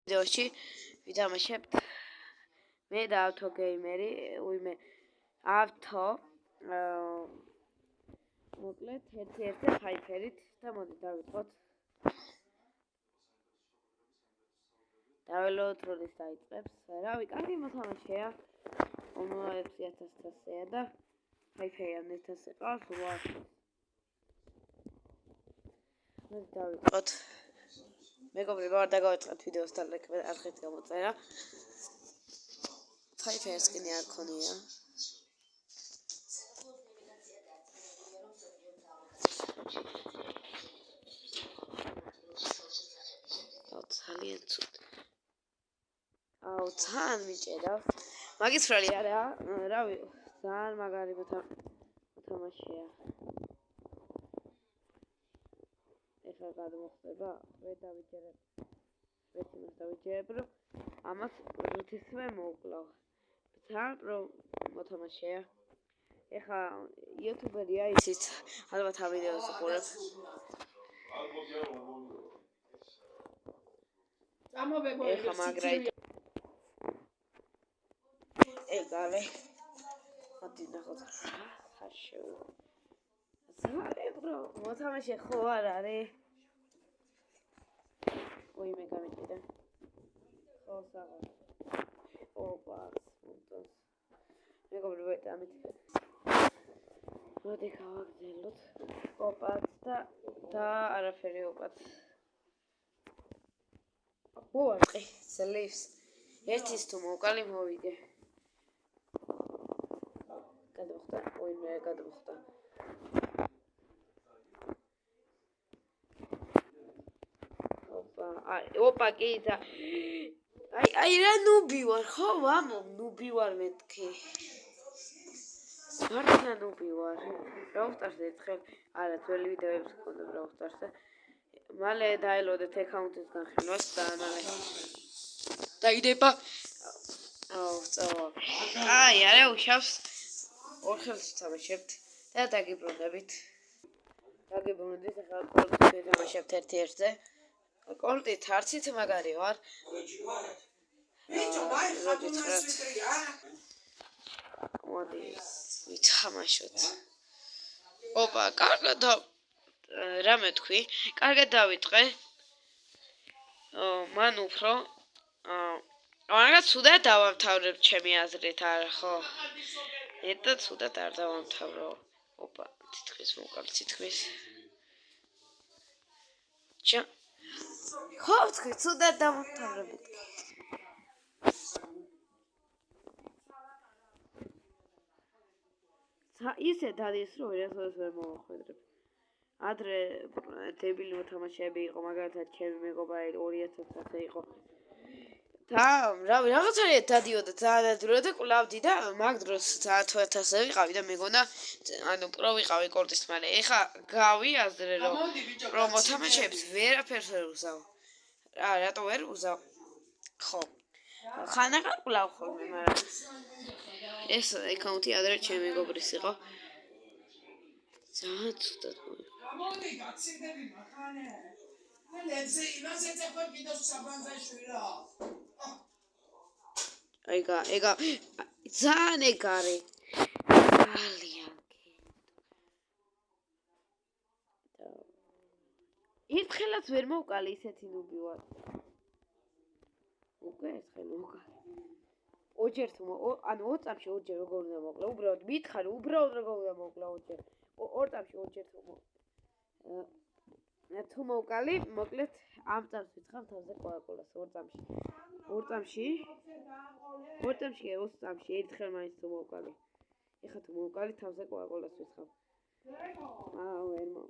ვიდეოში ვითამაშებთ მე და ავთო გეიმერი, უიმე ავთო მოკლედ ერთ-ერთი ფაიფერით და მოდი დავიწყოთ. დაველოთ როდის დაიწყებს. რავი, კარგი მოთამაშეა. 6000-ია და ფაიფერიან ერთას ეყავს 800. მოდი დავიწყოთ. მეგობრებო, არ დაგავიწყეთ ვიდეოს და არხით გამოწერა. ფაიფერს კიდე არ ქონია. ძალიან ცუდ. ძალიან მიჭერა. მაგის ფრალი არა, რავი, ძალიან მაგარი მოთამაშეა. ეხლა გადმოხდება, მე დავიჯერებ. მეც დავიჯერებ, რომ ამას რუთისვე მოვკლავ. ძალიან მოთამაშეა. ეხლა იუთუბერია ისიც, ალბათ ამ ვიდეოს უყურებ. ეხლა მაგრა ეგალე. მოდი ნახოთ რა შევა. ძალიან მოთამაშე ხო არ არის? ой, მე გამიჭირე. ხო, საღო. ოპა, სუნტოს. მეგობრებო, ამით. მოდი გავაგზავნოთ. ოპაც და არაფერი ოპაც. მოვარყი, ძლივს. ერთის თუ მოვკალი მოვიდე. გადმოხდა, ой, მე გადმოხდა. ოპა, კიდე. აი რა ნუბი ვარ, ხო, ვამო, ნუბი ვარ მეთქი. მართლა ნუბი ვარ. ბრაუსტარს ერთხელ, არა, ძველი ვიდეოებს გქონდა ბრაუსტარსზე. მალე დაელოდეთ აკაუნტის განხილვას და მალე დაიდება. წავალ. აი, არა უშავს. ორ ხელს ვთამაშებთ და დაგიბრუნდებით. დაგიბრუნდით, ახლა კოლტით ვთამაშებთ ერთ-ერთზე. კოლტით არცით მაგარი ვარ. მოდი ვითამაშოთ. ოპა, კარგად რა მეთქვი? კარგად დავიწყე. მან უფრო რაღაც ცუდად დავამთავრებ ჩემი აზრით, არა ხო? მეტად ცუდად არ დავამთავრო. ოპა, თითქმის მოვკალ თითქმის. ხო, თქვი, ცუდად დავამთავრებ. ისე დადის, რომ ვერასოდეს ვერ მოვახვედრებ. ადრე დებილი მოთამაშეები იყო, მაგალითად ჩემი მეგობარი 2000-ზე იყო. და რავი, რაღაცა დადიოდა ძალიან ადვილად და კლავდი და მაგ დროს 1000-ზე ვიყავი და მეგონა, ანუ პრო ვიყავი კორტის მალე. ეხა გავი აზრე რომ პრო მოთამაშეებს ვერაფერს ვერ უზავ. რატო ვერ უზავ? ხო. ხანაღარ კლავ ხოლმე, მაგრამ ეს აკაუნტი ადრე ჩემი მეგობრის იყო. ძალიან ცუდად. მოდი გაციდები მახანე. ლებზე იმაზე წეხო კიდევ საბანზაშვილო. ეგა ძალიან ეგარი. ძალიან ერთხელაც ვერ მოვკალი ისეთი ნუბი ვარ. უკვე ერთხელ მოვკალი. ოჯერ თუ ანუ 2 წამში ოჯერ როგორ უნდა მოკლა? უბრალოდ მითხარი, უბრალოდ როგორ უნდა მოკლა ოჯერ. 2 წამში ოჯერ თუ მოვკალი, მოკლედ ამ წამს ვიცხავ თავზე კოაკოლას 2 წამში. 2 წამში 20 წამში ერთხელ მაინც თუ მოვკალი. ეხლა თუ მოვკალი თავზე კოაკოლას ვიცხავ. ვერ მო.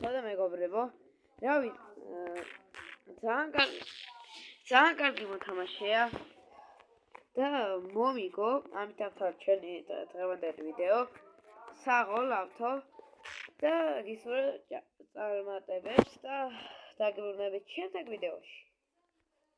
ხო და მეგობრებო, რავი, ძალიან კარგი მოთამაშეა და მომიგო, ამით დავთავრეთ ჩვენი დღევანდელი ვიდეო. საღოლ ავთო და გისურვებთ წარმატებებს და დაგიბრუნდებით შემდეგ ვიდეოში.